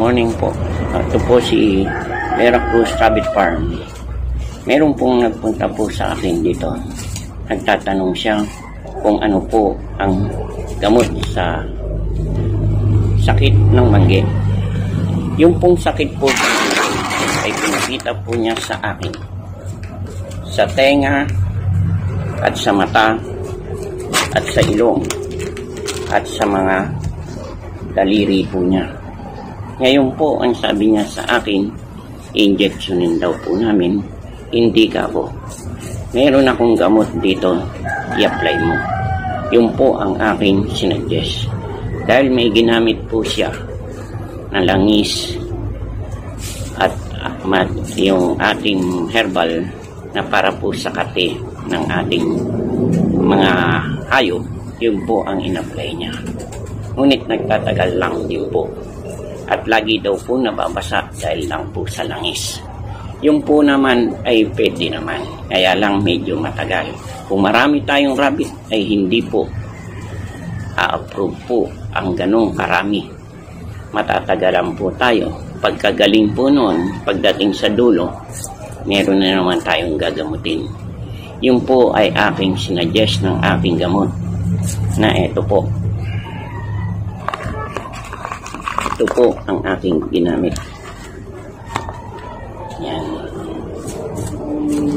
morning po. Ito po si Veracruz Rabbit Farm. Meron pong nagpunta po sa akin dito. Nagtatanong siya kung ano po ang gamot sa sakit ng mangge. Yung pong sakit po ay pinakita po niya sa akin. Sa tenga at sa mata at sa ilong at sa mga daliri po niya. Ngayon po, ang sabi niya sa akin, injectionin daw po namin, hindi ka po. Meron akong gamot dito, i-apply mo. Yun po ang aking sinuggest. Dahil may ginamit po siya na langis at yung ating herbal na para po sa kate ng ating mga hayop, yun po ang in-apply niya. Ngunit nagtatagal lang din po. At lagi daw po nababasa dahil lang po sa langis. Yung po naman ay pwede naman. Kaya lang medyo matagal. Kung marami tayong rabbit ay hindi po a-approve po ang ganong karami. Matatagalan po tayo. Pagkagaling po noon, pagdating sa dulo, meron na naman tayong gagamutin. Yung po ay aking sinuggest ng aking gamot na ito po. Ito po ang aking ginamit. Yan.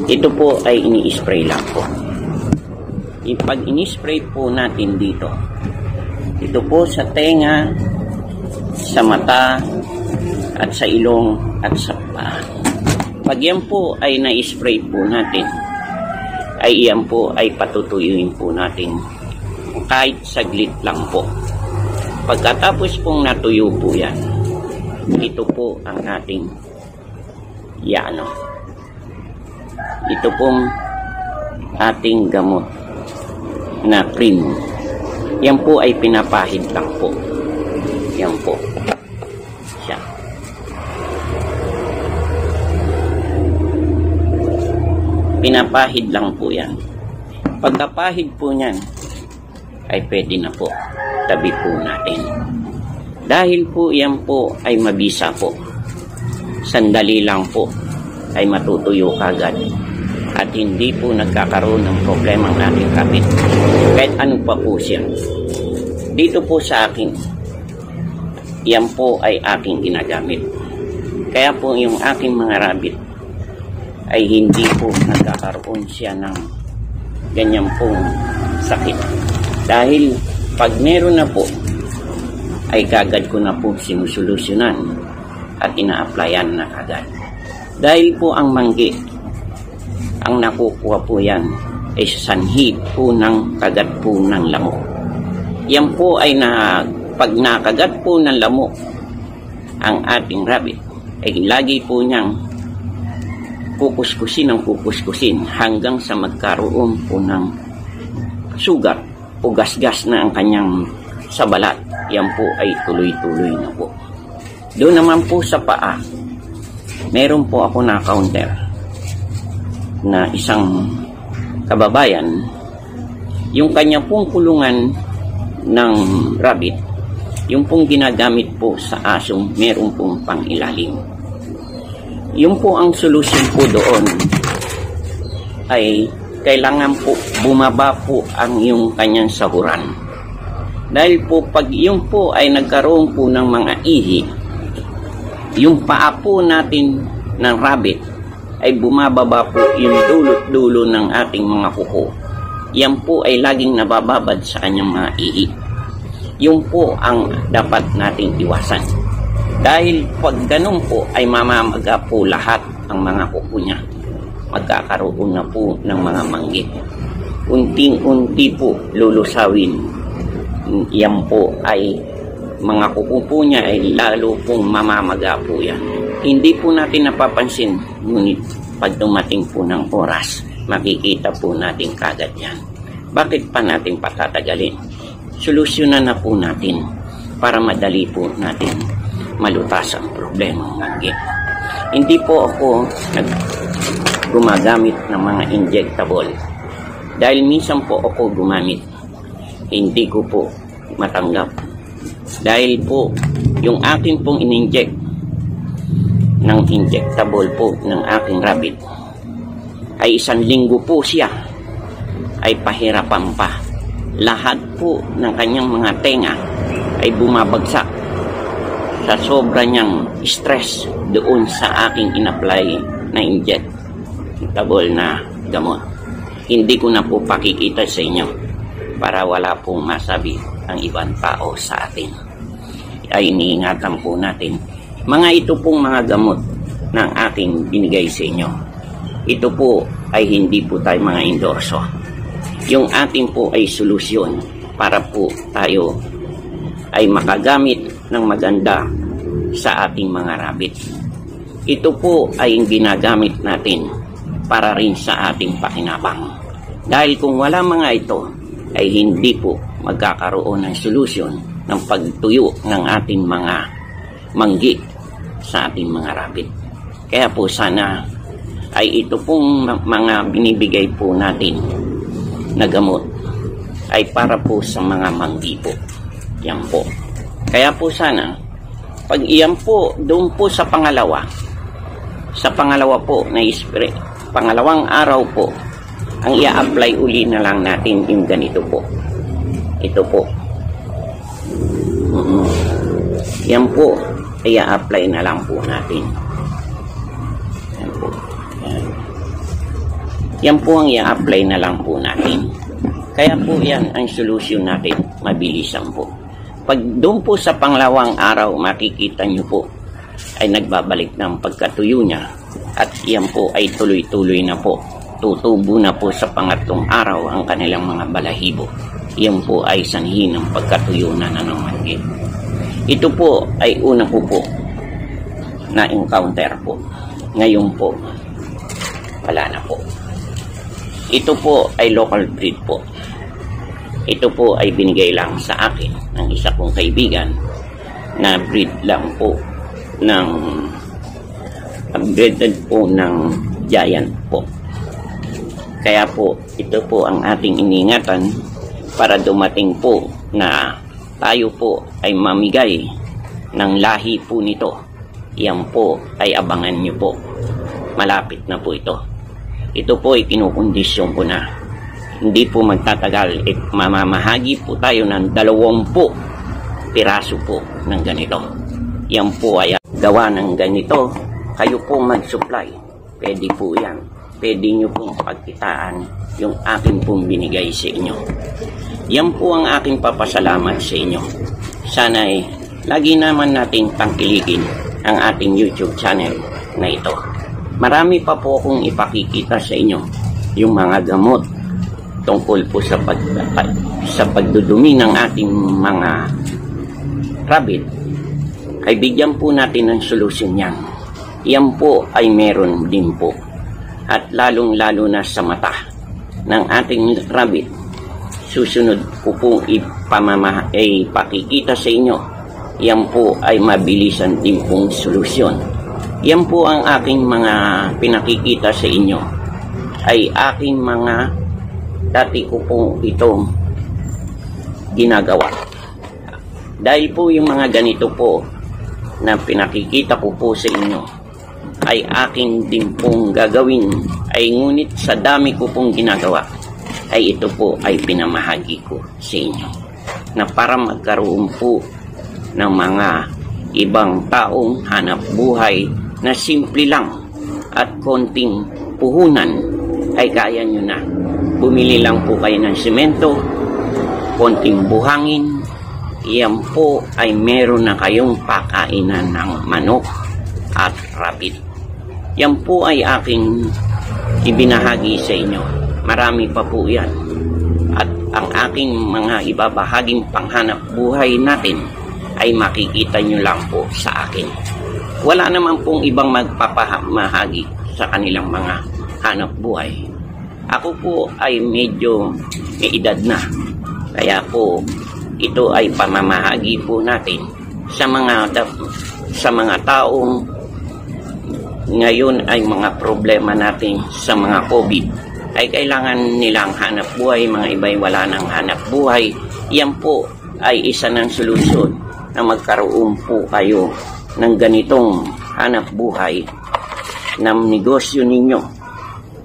Ito po ay ini-spray lang po. Pag ini-spray po natin dito, ito po sa tenga, sa mata, at sa ilong, at sa paa. Pag yan po ay na-spray po natin, ay iyan po ay patutuyuin po natin kahit saglit lang po. Pagkatapos pong natuyo po yan, ito po ang ating yano. Ito pong ating gamot na cream. Yan po ay pinapahid lang po. Yan po. Siya. Pinapahid lang po yan. Pagkapahid po niyan, ay pwede na po. Tabi po natin. Dahil po yan po ay mabisa po. Sandali lang po ay matutuyo kagad. At hindi po nagkakaroon ng problema ng ating rabbit. Kahit ano pa po siya. Dito po sa akin, yan po ay aking ginagamit. Kaya po yung aking mga rabbit ay hindi po nagkakaroon siya ng ganyan pong sakit. Dahil pag meron na po, ay kagad ko na po sinusolusyonan at ina-applyan na kagad. Dahil po ang manggi, ang nakukuha po yan ay sanhi po ng kagat po ng lamok. Yan po ay pag nakagat po ng lamok ang ating rabbit, ay lagi po niyang kukuskusin hanggang sa magkaroon po ng sugat o gasgas na ang kanyang sa balat. Yan po ay tuloy-tuloy na po. Doon naman po sa paa, meron po ako na counter na isang kababayan, yung kanya pong kulungan ng rabbit, yung pong ginagamit po sa asong meron pong pangilalim. Yung po ang solusyon po doon ay kailangan po bumaba po ang yung kanyang sahuran. Dahil po pag yung po ay nagkaroon po ng mga ihi, yung paa po natin ng rabbit ay bumababa po yung dulot-dulo ng ating mga kuko. Yan po ay laging nabababad sa kanyang mga ihi. Yung po ang dapat nating iwasan. Dahil pag ganun po ay mamamaga po lahat ang mga kuko niya. Magkakaroon na po ng mga manggit. Unting-unti po lulusawin. Yan po ay mga kuko po niya ay lalo pong mamamaga po yan. Hindi po natin napapansin, ngunit pag dumating po ng oras, makikita po natin kagad yan. Bakit pa natin patatagalin? Solusyonan na po natin para madali po natin malutas ang problema ng manggit. Hindi po ako gumagamit ng mga injectable. Dahil minsan po ako gumamit, hindi ko po matanggap Dahil po, yung akin pong in-inject ng injectable po ng aking rabbit ay 1 linggo po siya ay pahirapan pa. Lahat po ng kanyang mga tenga ay bumabagsak sa sobra niyang stress doon sa aking in-apply na injectable na gamot. Hindi ko na po pakikita sa inyo para wala pong masabi ang ibang tao sa atin. Ay iniingatan po natin. Mga ito pong mga gamot ng aking binigay sa inyo. Ito po ay hindi po tayo mga endorso. Yung ating po ay solusyon para po tayo ay makagamit ng maganda sa ating mga rabbit. Ito po ay ginagamit natin para rin sa ating pakinabang. Dahil kung wala mga ito, ay hindi po magkakaroon ng solusyon ng pagtuyo ng ating mga manggi sa ating mga rabbit. Kaya po sana ay ito pong mga binibigay po natin na gamot ay para po sa mga manggi po. Yan po. Kaya po sana, pag iyan po, doon po sa pangalawa po na spray, pangalawang araw po, ang i-apply uli na lang natin yung ganito po. Ito po. Yan po, i-apply na lang po natin. Yan po. Yan po ang i-apply na lang po natin. Kaya po yan ang solusyon natin. Mabilisan po. Pag doon po sa pangalawang araw, makikita nyo po ay nagbabalik ng pagkatuyo niya. At yan po ay tuloy-tuloy na po. Tutubo na po sa pangatlong araw ang kanilang mga balahibo. Yan po ay sanhi ng pagkatuyo na nanamanggi. Ito po ay una po na encounter po. Ngayon po, wala na po. Ito po ay local breed po. Ito po ay binigay lang sa akin ng isa kong kaibigan na breed lang po ng breeded po ng giant po. Kaya po, ito po ang ating iningatan para dumating po na tayo po ay mamigay ng lahi po nito. Yan po ay abangan nyo po. Malapit na po ito. Ito po ay kinukondisyon ko na. Hindi po magtatagal. Mamamahagi po tayo ng 20 piraso po ng ganito. Yan po ay gawa ng ganito. Kayo po mag-supply. Pwede po yan. Pwede nyo pong pagkitaan yung aking pong binigay sa inyo. Yan po ang aking papasalamat sa inyo. Sana ay lagi naman nating tangkilikin ang ating YouTube channel na ito. Marami pa po akong ipakikita sa inyo yung mga gamot tungkol po sa pagdudumi ng ating mga rabbit. Ay bigyan po natin ng solusyon yan. Yan po ay meron din po. At lalong-lalo na sa mata ng ating rabbit. Susunod ko pong ipakikita sa inyo. Yan po ay mabilisan din pong solusyon. Yan po ang aking mga pinakikita sa inyo. Ay aking mga dati ko pong itong ginagawa. Dahil po yung mga ganito po na pinakikita ko po sa inyo ay aking din pong gagawin. Ay ngunit sa dami ko pong ginagawa ay ito po ay pinamahagi ko sa inyo na para magkaroon po ng mga ibang taong hanap buhay na simple lang at konting puhunan ay kaya nyo na. Bumili lang po kayo ng semento, konting buhangin, iyan po ay meron na kayong pakainan ng manok at rabbit. Yan po ay aking ibinahagi sa inyo. Marami pa po yan. At ang aking mga ibabahaging panghanap buhay natin ay makikita nyo lang po sa akin. Wala naman pong ibang magpapamahagi sa kanilang mga hanap buhay. Ako po ay medyo may edad na. Kaya po ito ay pamamahagi po natin sa mga taong ngayon ay mga problema natin sa mga COVID ay kailangan nilang hanap buhay, mga iba'y wala ng hanap buhay. Yan po ay isa ng solusyon na magkaroon po kayo ng ganitong hanap buhay ng negosyo ninyo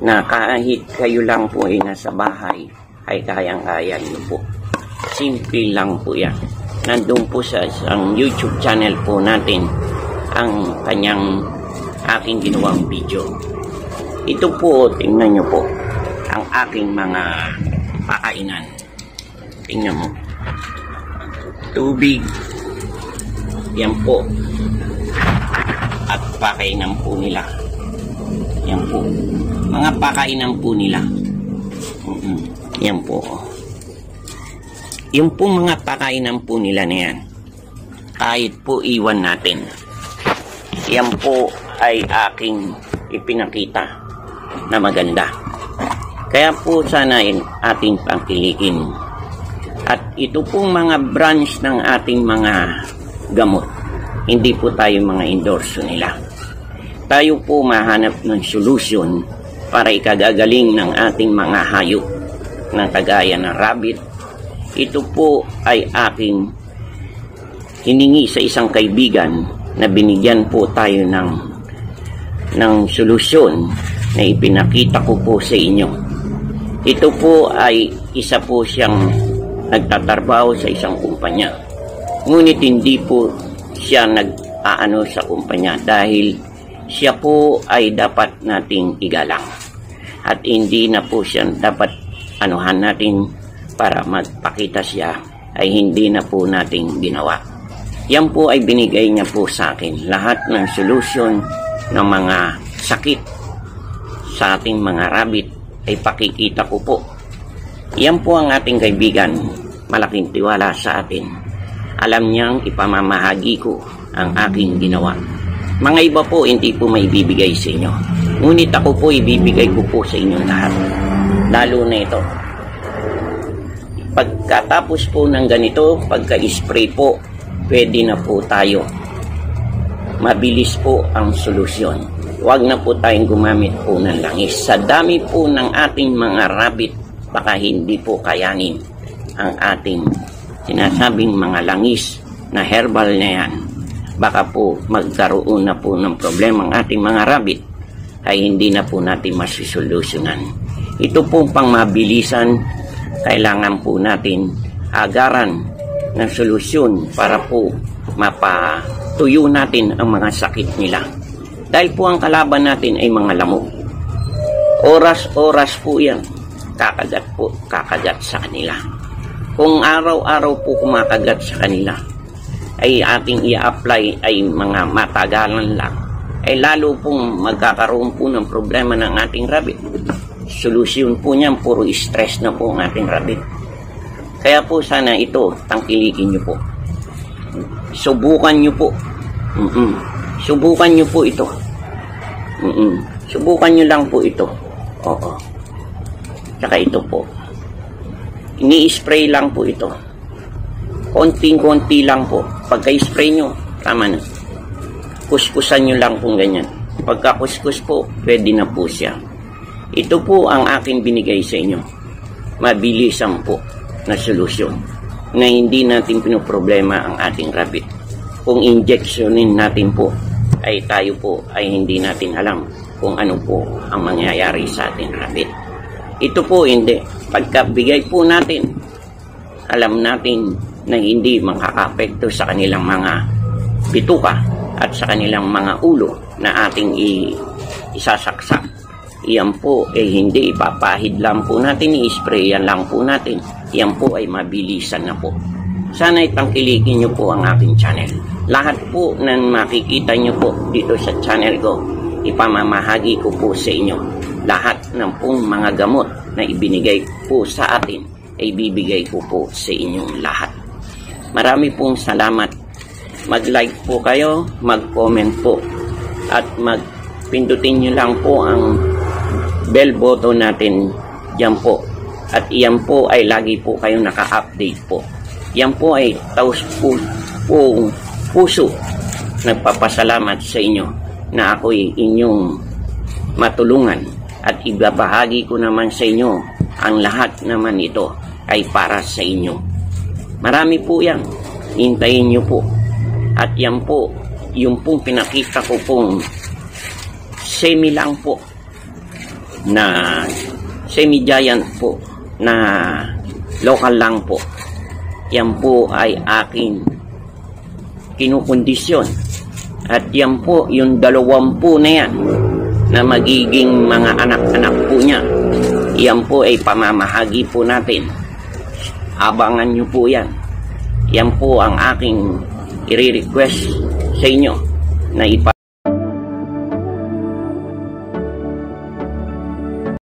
na kahit kayo lang po ay nasa bahay ay kayang-kaya niyo po. Simple lang po yan. Nandun po sa isang YouTube channel po natin ang kanyang aking ginawang video. Ito po, tingnan nyo po ang aking mga pakainan. Tingnan mo. Tubig. Yan po. At pakainan po nila. Yan po. Mga pakainan po nila. Yan po. Yung po mga pakainan po nila na yan, kahit po iwan natin, yan po ay aking ipinakita na maganda. Kaya po sana ating pangkilikin. At ito pong mga branch ng ating mga gamot, hindi po tayo mga endorso nila. Tayo po mahanap ng solusyon para ikagagaling ng ating mga hayop na kagaya ng rabbit. Ito po ay aking hiningi sa isang kaibigan na binigyan po tayo ng solusyon na ipinakita ko po sa inyo. Ito po ay isa po siyang nagtatrabaho sa isang kumpanya. Ngunit hindi po siya nag-aano sa kumpanya dahil siya po ay dapat nating igalang. At hindi na po siya dapat anuhan natin para magpakita siya ay hindi na po nating ginawa. Yan po ay binigay niya po sa akin. Lahat ng solusyon ng mga sakit sa ating mga rabbit ay pakikita ko po. Yan po ang ating kaibigan. Malaking tiwala sa atin. Alam niyang ipamamahagi ko ang aking ginawa. Mga iba po hindi po may bibigay sa inyo. Ngunit ako po ibibigay ko po sa inyo lahat. Lalo na ito. Pagkatapos po ng ganito, pagka-spray po, pwede na po tayo. Mabilis po ang solusyon. Huwag na po tayong gumamit po ng langis. Sa dami po ng ating mga rabbit, baka hindi po kayanin ang ating sinasabing mga langis na herbal na yan. Baka po magkaroon na po ng problema ang ating mga rabbit ay hindi na po natin masusolusyonan. Ito po pang mabilisan, kailangan po natin agaran ng solusyon para po mapatuyo natin ang mga sakit nila. Dahil po ang kalaban natin ay mga lamok. Oras-oras po yan. Kakagat sa kanila. Kung araw-araw po kumakagat sa kanila, ay ating i-apply ay mga matagalan lang, ay lalo pong magkakaroon po ng problema ng ating rabbit. Solusyon po niyan, puro stress na po ang ating rabbit. Kaya po sana ito, tangkilikin nyo po. Subukan nyo po. Subukan nyo po ito. Subukan nyo lang po ito. Oo. Tsaka ito po. Ini-spray lang po ito. Konting-konti lang po. Pagka-spray nyo, tama na. Kuskusan nyo lang po ganyan. Pagka-kuskus po, pwede na po siya. Ito po ang aking binigay sa inyo. Mabilisan po na solusyon na hindi natin pinoproblema ang ating rabbit. Kung injectionin natin po, ay tayo po ay hindi natin alam kung ano po ang mangyayari sa ating rabbit. Ito po hindi. Pagkabigay po natin, alam natin na hindi makakapekto sa kanilang mga bituka at sa kanilang mga ulo na ating isasaksak. Iyan po ay hindi ipapahid lang po natin, i-sprayan lang po natin. Iyan po ay mabilisan na po. Sana itangkilikin nyo po ang aking channel. Lahat po na makikita nyo po dito sa channel ko, ipamamahagi ko po sa inyo. Lahat ng pong mga gamot na ibinigay po sa atin ay bibigay ko po sa inyong lahat. Marami pong salamat. Mag-like po kayo, mag-comment po, at magpindutin nyo lang po ang bell button natin dyan po. At iyan po ay lagi po kayo naka-update po. Yan po ay taos puso nagpapasalamat sa inyo na ako'y inyong matulungan, at ibabahagi ko naman sa inyo ang lahat naman ito ay para sa inyo. Marami po yan. Hintayin nyo po. At yan po, yung pong pinakita ko pong semi lang po na semi-giant po na local lang po. Yan po ay aking kinukondisyon. At yan po, yung 20 na yan na magiging mga anak-anak po niya. Yan po ay pamamahagi po natin. Abangan nyo po yan. Yan po ang aking i-request sa inyo na